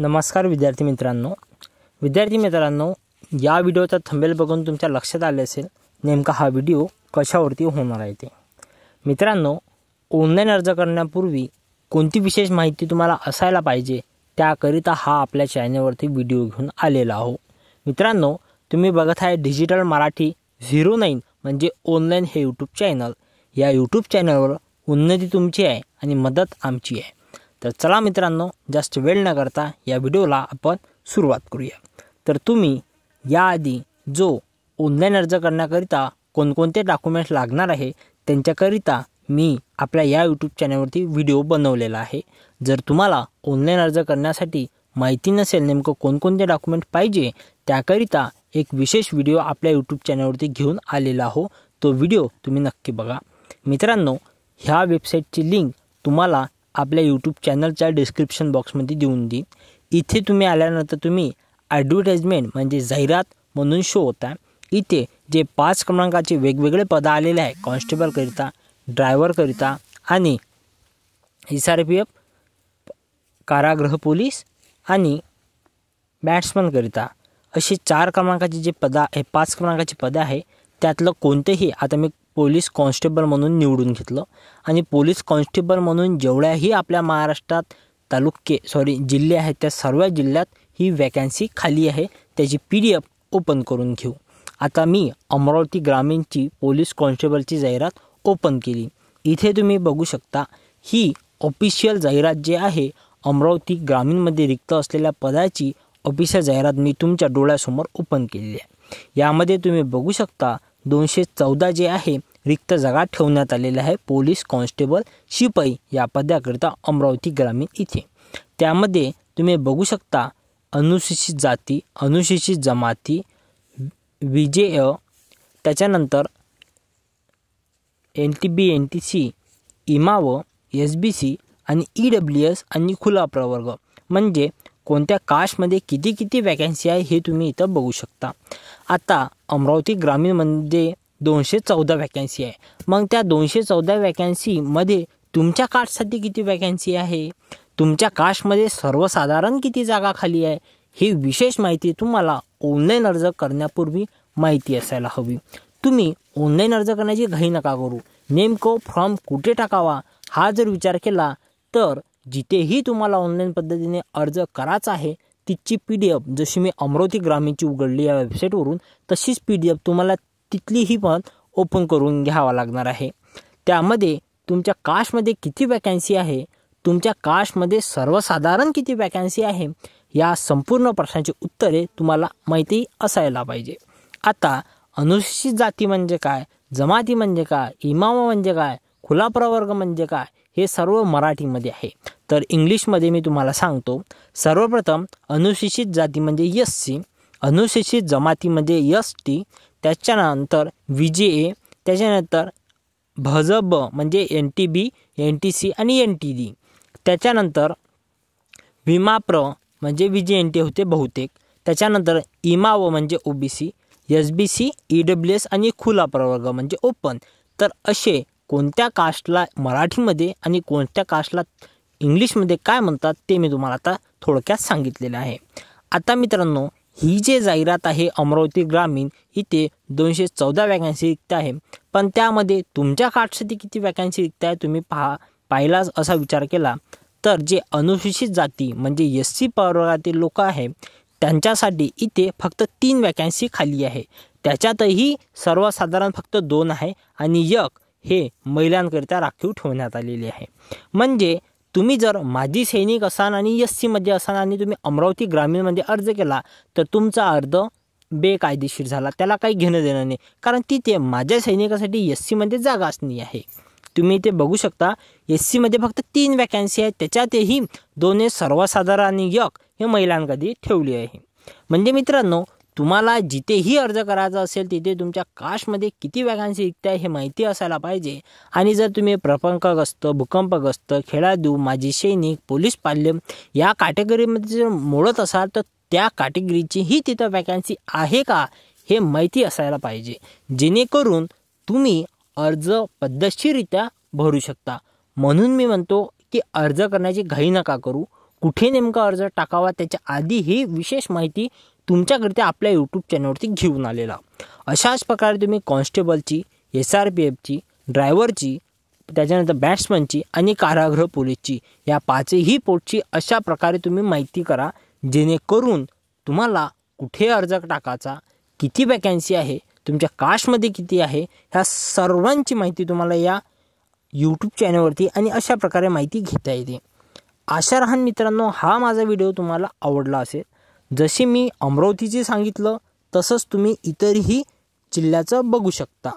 नमस्कार विद्यार्थी मित्रांनो, या व्हिडिओचा थंबनेल बघून तुमच्या लक्षात आले असेल नेमका हा व्हिडिओ कशावरती होणार आहे ते। मित्रांनो, ऑनलाईन अर्ज करण्यापूर्वी कोणती विशेष माहिती तुम्हाला असायला पाहिजे त्याकरिता हा आपल्या चॅनलवरती व्हिडिओ घेऊन आलेला आहो। मित्रांनो, तुम्ही बघत आहे डिजिटल मराठी 09 म्हणजे ऑनलाईन हे यूट्यूब चॅनल। या यूट्यूब चॅनलवर उन्नती तुमची आहे आणि मदत आमची आहे। तर चला मित्रांनो, जास्त वेळ न करता या व्हिडिओला आपण सुरुवात करूया। तर तुम्ही याआधी जो ऑनलाईन अर्ज करण्याकरिता कोणकोणते डॉक्युमेंट्स लागणार आहे त्यांच्याकरिता मी आपल्या या यूट्यूब चॅनलवरती व्हिडिओ बनवलेला आहे। जर तुम्हाला ऑनलाईन अर्ज करण्यासाठी माहिती नसेल नेमकं कोणकोणते डॉक्युमेंट पाहिजे त्याकरिता एक विशेष व्हिडिओ आपल्या यूट्यूब चॅनलवरती घेऊन आलेला आहो। तो व्हिडिओ तुम्ही नक्की बघा। मित्रांनो, ह्या वेबसाईटची लिंक तुम्हाला आपल्या यूट्यूब चॅनलच्या डिस्क्रिप्शन बॉक्समध्ये देऊन देईन। इथे तुम्ही आल्यानंतर तुम्ही ॲडव्हर्टाइजमेंट म्हणजे जाहिरात म्हणून शो होता। इथे जे 5 क्रमांकाचे वेगवेगळे पद आलेले आहे, कॉन्स्टेबल करिता, ड्रायव्हर करिता आणि SRPF कारागृह पोलीस आणि बॅट्समन करिता अशी 4 क्रमांकाची जे पद आहे, 5 क्रमांकाची पद आहे त्यातलं कोणतेही आता मी पोलीस कॉन्स्टेबल म्हणून निवडून घेतलं आणि पोलीस कॉन्स्टेबल म्हणून जेवढ्याही आपल्या महाराष्ट्रात जिल्हे आहेत त्या सर्व जिल्ह्यात ही वॅकन्सी खाली आहे। त्याची PDF ओपन करून घेऊ। आता मी अमरावती ग्रामीणची पोलीस कॉन्स्टेबलची जाहिरात ओपन केली। इथे तुम्ही बघू शकता ही ऑफिशियल जाहिरात जी आहे अमरावती ग्रामीणमध्ये रिक्त असलेल्या पदाची ऑफिशियल जाहिरात मी तुमच्या डोळ्यासमोर ओपन केलेली आहे। यामध्ये तुम्ही बघू शकता 214 जे आहे रिक्त जागा ठेवण्यात आलेल्या आहे पोलीस कॉन्स्टेबल शिपाई या पदाकरिता अमरावती ग्रामीण इथे। त्यामध्ये तुम्ही बघू शकता अनुसूचित जाती, अनुसूचित जमाती, विजेय, त्याच्यानंतर NTB NTC, इमाव, SBC आणि EWS आणि खुला प्रवर्ग म्हणजे कोणत्या कास्टमध्ये किती वॅकन्सी आहे हे तुम्ही इथं बघू शकता। आता अमरावती ग्रामीणमध्ये 214 वॅकन्सी आहे। मग त्या 214 वॅकन्सीमध्ये तुमच्या कास्टसाठी किती वॅकन्सी आहे, तुमच्या कास्टमध्ये सर्वसाधारण किती जागा खाली आहे, ही विशेष माहिती तुम्हाला ऑनलाईन अर्ज करण्यापूर्वी माहिती असायला हवी। तुम्ही ऑनलाईन अर्ज करण्याची घाई नका करू। नेमकं फॉर्म कुठे टाकावा हा जर विचार केला तर जिथेही तुम्हाला ऑनलाईन पद्धतीने अर्ज करायचा आहे तिची PDF जशी मी अमरावती ग्रामीणची उघडली या वेबसाईटवरून तशीच PDF तुम्हाला तिथलीही पण ओपन करून घ्यावा लागणार आहे। त्यामध्ये तुमच्या कास्टमध्ये किती वॅकन्सी आहे, तुमच्या कास्टमध्ये सर्वसाधारण किती वॅकन्सी आहे या संपूर्ण प्रश्नाची उत्तरे तुम्हाला माहिती असायला पाहिजे। आता अनुसूचित जाती म्हणजे काय, जमाती म्हणजे काय, इमाम म्हणजे काय, खुला प्रवर्ग म्हणजे काय हे सर्व मराठीमध्ये आहे। तर इंग्लिशमध्ये मी तुम्हाला सांगतो। सर्वप्रथम अनुसूचित जाती म्हणजे SC, अनुसूचित जमाती म्हणजे ST, त्याच्यानंतर VJA, त्याच्यानंतर भजब म्हणजे NTB NTC आणि NTD, त्याच्यानंतर विमाप्र म्हणजे VJNT होते बहुतेक, त्याच्यानंतर इमाव म्हणजे OBC, SBC, EWS आणि खुला प्रवर्ग म्हणजे ओपन। तर असे कोणत्या कास्टला मराठीमध्ये आणि कोणत्या कास्टला इंग्लिशमध्ये काय म्हणतात ते मी तुम्हाला आता थोडक्यात सांगितलेलं आहे। आता मित्रांनो, ही जे जाहिरात आहे अमरावती ग्रामीण इथे 214 वॅकन्सी रिक्त आहे, पण त्यामध्ये तुमच्या कास्टसाठी किती वॅकन्सी रिक्त आहे तुम्ही पाहिला असा विचार केला तर जे अनुसूचित जाती म्हणजे SC प्रवर्गातील लोक आहे त्यांच्यासाठी इथे फक्त 3 वॅकन्सी खाली आहे। त्याच्यातही सर्वसाधारण फक्त 2 आहे आणि 1 हे महिलांकरिता राखीव ठेवण्यात आलेले आहे। म्हणजे तुम्ही जर माजी सैनिक असाल आणि SC मध्ये असाल आणि तुम्ही अमरावती ग्रामीणमध्ये अर्ज केला तर तुमचा अर्ज बेकायदेशीर झाला, त्याला काही घेणं देणं नाही, कारण तिथे माझ्या सैनिकासाठी SC मध्ये जागाच नाही आहे। तुम्ही इथे बघू शकता SC मध्ये फक्त 3 वॅकन्सी आहेत, त्याच्यातही 2 सर्वसाधारण आणि 1 हे महिलांकरिता ठेवली आहे। म्हणजे मित्रांनो, तुम्हाला जिथेही अर्ज करायचा असेल तिथे तुमच्या कास्टमध्ये किती वॅकन्सी रिक्त आहे हे माहिती असायला पाहिजे। आणि जर तुम्ही प्रपंकग्रस्त, भूकंपग्रस्त, खेळाडू, माजी सैनिक, पोलीस पाल्य या कॅटेगरीमध्ये जर मोडत असाल तर त्या कॅटेगरीची ही तिथं वॅकन्सी आहे का हे माहिती असायला पाहिजे, जेणेकरून तुम्ही अर्ज पद्धतशीररित्या भरू शकता। म्हणून मी म्हणतो की अर्ज करण्याची घाई नका करू। कुठे नेमका अर्ज टाकावा त्याच्या आधी ही विशेष माहिती तुमच्याकरिता आपल्या यूट्यूब चॅनलवरती घेऊन आलेला. अशाच प्रकारे तुम्ही कॉन्स्टेबलची, SRPFची, ड्रायव्हरची, त्याच्यानंतर बॅट्समनची आणि कारागृह पोलीसची या 5ही पोस्टची अशा प्रकारे तुम्ही माहिती करा, जेणेकरून तुम्हाला कुठे अर्ज टाकायचा, किती वॅकन्सी आहे, तुमच्या कास्टमध्ये किती आहे, ह्या सर्वांची माहिती तुम्हाला या यूट्यूब चॅनलवरती आणि अशा प्रकारे माहिती घेता येते. आशा राहन मित्रांनो, हा माझा व्हिडिओ तुम्हाला आवडला असेल. जसे मी अमरावतीचे सांगितलं तसंच तुम्ही इतरही जिल्ह्याचं बघू शकता.